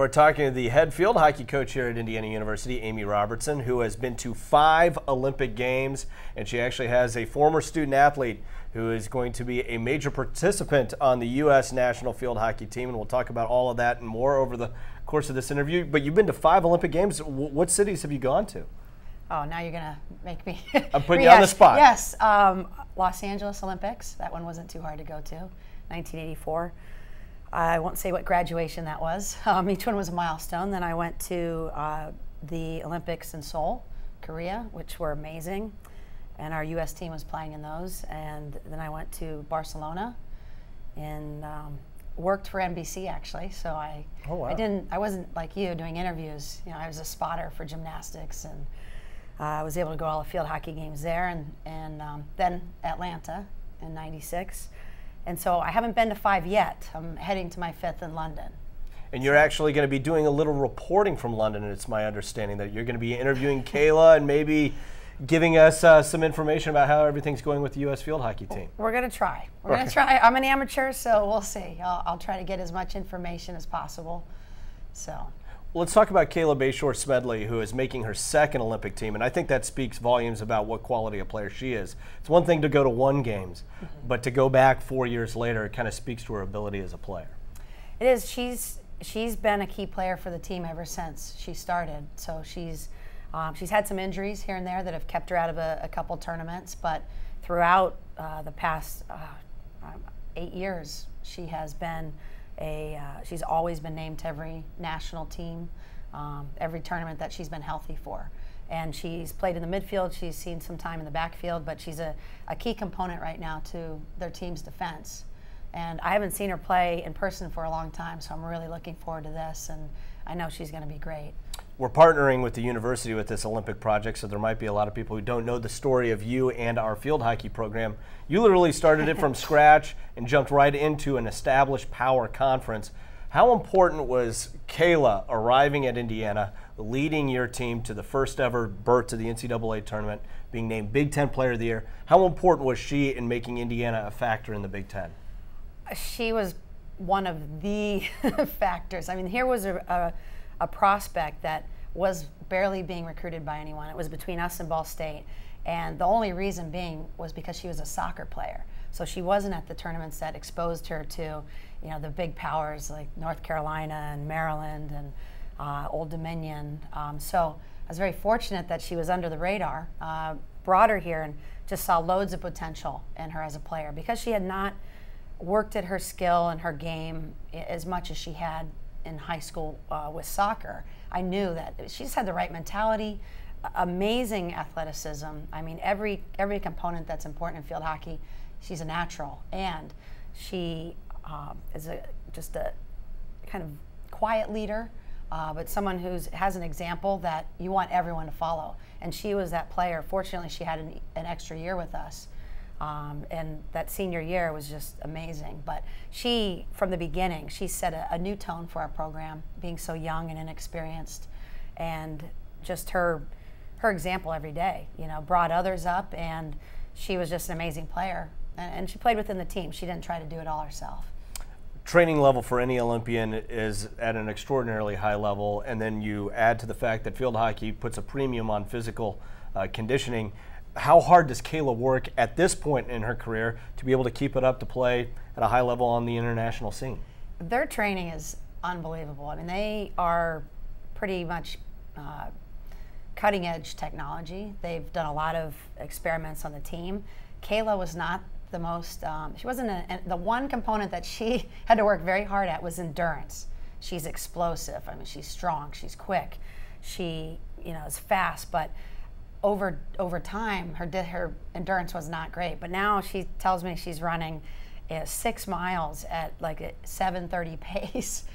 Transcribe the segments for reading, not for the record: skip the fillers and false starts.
We're talking to the head field hockey coach here at Indiana University, Amy Robertson, who has been to 5 Olympic Games, and she actually has a former student athlete who is going to be a major participant on the U.S. national field hockey team, and we'll talk about all of that and more over the course of this interview. But you've been to 5 Olympic Games. What cities have you gone to? Oh, now you're going to make me I'm putting you on the spot. Yes, Los Angeles Olympics. That one wasn't too hard to go to, 1984. I won't say what graduation that was. Each one was a milestone. Then I went to the Olympics in Seoul, Korea, which were amazing. And our U.S. team was playing in those. And then I went to Barcelona and worked for NBC, actually. So I wasn't like you doing interviews. You know, I was a spotter for gymnastics, and I was able to go to all the field hockey games there, and then Atlanta in '96. And so I haven't been to 5 yet. I'm heading to my 5th in London. And you're actually going to be doing a little reporting from London, and it's my understanding that you're going to be interviewing Kayla and maybe giving us some information about how everything's going with the U.S. field hockey team. We're going to try. We're going to try. I'm an amateur, so we'll see. I'll try to get as much information as possible. So. Let's talk about Kayla Bashore-Smedley, who is making her 2nd Olympic team, and I think that speaks volumes about what quality of player she is. It's one thing to go to 1 games, but to go back 4 years later, it kind of speaks to her ability as a player. It is. She's been a key player for the team ever since she started. So she's had some injuries here and there that have kept her out of a couple tournaments, but throughout the past 8 years, she has been she's always been named to every national team, every tournament that she's been healthy for. And she's played in the midfield, she's seen some time in the backfield, but she's a key component right now to their team's defense. And I haven't seen her play in person for a long time, so I'm really looking forward to this, and I know she's going to be great. We're partnering with the university with this Olympic project, so there might be a lot of people who don't know the story of you and our field hockey program. You literally started it from scratch and jumped right into an established power conference. How important was Kayla arriving at Indiana, leading your team to the first ever berth to the NCAA tournament, being named Big Ten Player of the Year? How important was she in making Indiana a factor in the Big Ten? She was one of the factors. I mean, here was a prospect that was barely being recruited by anyone. It was between us and Ball State, and the only reason being was because she was a soccer player. So she wasn't at the tournaments that exposed her to, you know, the big powers like North Carolina and Maryland and Old Dominion. So I was very fortunate that she was under the radar, brought her here, and just saw loads of potential in her as a player because she had not worked at her skill and her game as much as she had in high school with soccer. I knew that she just had the right mentality, amazing athleticism. I mean, every component that's important in field hockey, she's a natural. And she is just a kind of quiet leader, but someone who has an example that you want everyone to follow. And she was that player. Fortunately, she had an extra year with us. And that senior year was just amazing. But she, from the beginning, she set a new tone for our program, being so young and inexperienced. And just her example every day, you know, brought others up, and she was just an amazing player. And she played within the team. She didn't try to do it all herself. Training level for any Olympian is at an extraordinarily high level, and then you add to the fact that field hockey puts a premium on physical conditioning. How hard does Kayla work at this point in her career to be able to keep it up to play at a high level on the international scene? Their training is unbelievable. I mean, they are pretty much cutting edge technology. They've done a lot of experiments on the team. Kayla was not the most, she wasn't, the one component that she had to work very hard at was endurance. She's explosive. I mean, she's strong, she's quick, she, you know, is fast, but over time, her endurance was not great. But now she tells me she's running 6 miles at like a 7:30 pace.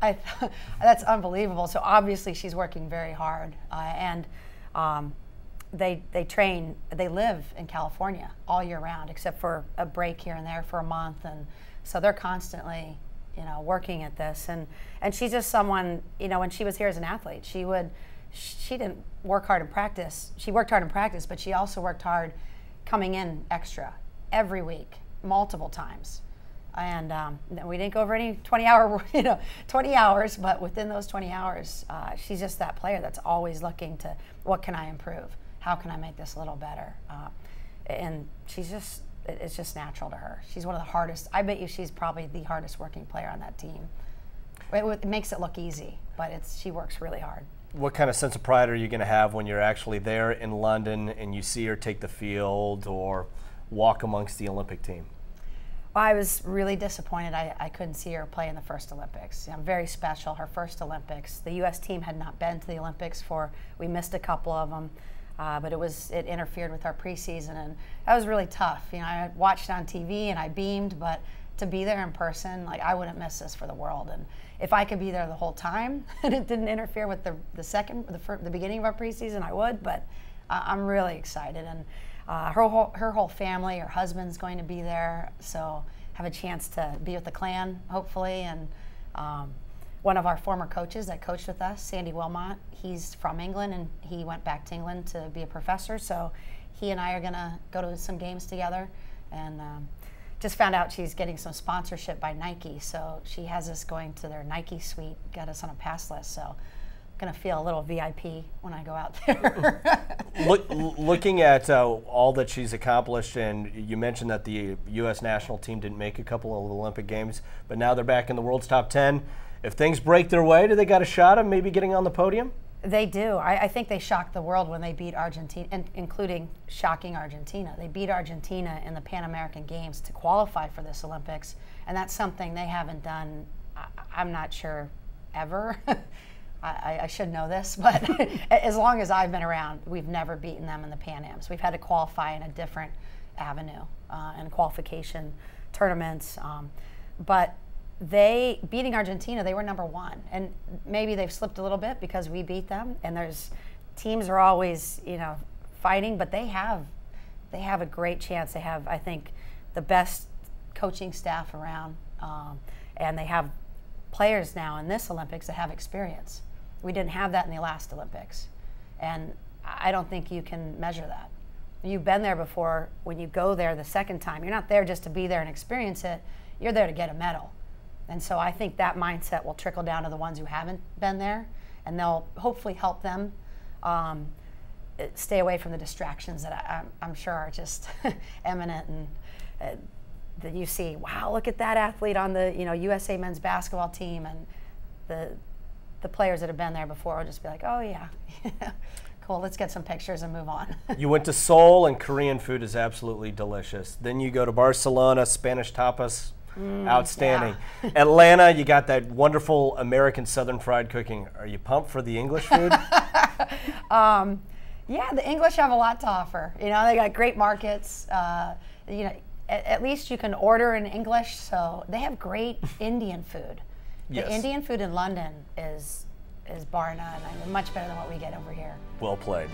That's unbelievable. So obviously she's working very hard, and they live in California all year round, except for a break here and there for a month, and so they're constantly, you know, working at this. And she's just someone, you know, when she was here as an athlete, she didn't work hard in practice. She worked hard in practice, but she also worked hard coming in extra every week, multiple times. And we didn't go over any 20 hours, but within those 20 hours, she's just that player that's always looking to, what can I improve? How can I make this a little better? And it's just natural to her. She's one of the hardest, I bet you she's probably the hardest working player on that team. It makes it look easy, but she works really hard. What kind of sense of pride are you going to have when you're actually there in London and you see her take the field or walk amongst the Olympic team? Well, I was really disappointed I couldn't see her play in the first Olympics. Very special, her first Olympics. The U.S. team had not been to the Olympics we missed a couple of them, but it interfered with our preseason, and that was really tough. I watched on TV and I beamed, but to be there in person, I wouldn't miss this for the world. And if I could be there the whole time and it didn't interfere with the beginning of our preseason, I would. But I'm really excited, and her whole family, her husband's going to be there, so have a chance to be with the clan, hopefully. And one of our former coaches that coached with us, Sandy Wilmot, he's from England, and he went back to England to be a professor, so he and I are going to go to some games together. And just found out she's getting some sponsorship by Nike, so she has us going to their Nike suite, got us on a pass list, so I'm going to feel a little VIP when I go out there. Looking at all that she's accomplished, and you mentioned that the U.S. national team didn't make a couple of Olympic Games, but now they're back in the world's top 10. If things break their way, do they got a shot of maybe getting on the podium? They do. I think they shocked the world when they beat Argentina, including shocking Argentina. They beat Argentina in the Pan American Games to qualify for this Olympics, and that's something they haven't done, I'm not sure, ever. I should know this, but as long as I've been around, we've never beaten them in the Pan Ams. We've had to qualify in a different avenue and qualification tournaments, but beating Argentina, they were #1, and maybe they've slipped a little bit because we beat them. And teams are always, fighting, but they have a great chance. They have, I think, the best coaching staff around, and they have players now in this Olympics that have experience. We didn't have that in the last Olympics, and I don't think you can measure that. You've been there before. When you go there the second time, you're not there just to be there and experience it. You're there to get a medal. And so I think that mindset will trickle down to the ones who haven't been there, and they'll hopefully help them stay away from the distractions that I'm sure are just eminent. And that you see, wow, look at that athlete on the USA men's basketball team, and the players that have been there before will just be like, oh yeah, cool, let's get some pictures and move on. You went to Seoul, and Korean food is absolutely delicious. Then you go to Barcelona, Spanish tapas. Outstanding. Yeah. Atlanta, you got that wonderful American Southern fried cooking. Are you pumped for the English food? Yeah, the English have a lot to offer. They got great markets. At least you can order in English, so they have great Indian food. Yes. The Indian food in London is bar none. I mean, much better than what we get over here. Well played.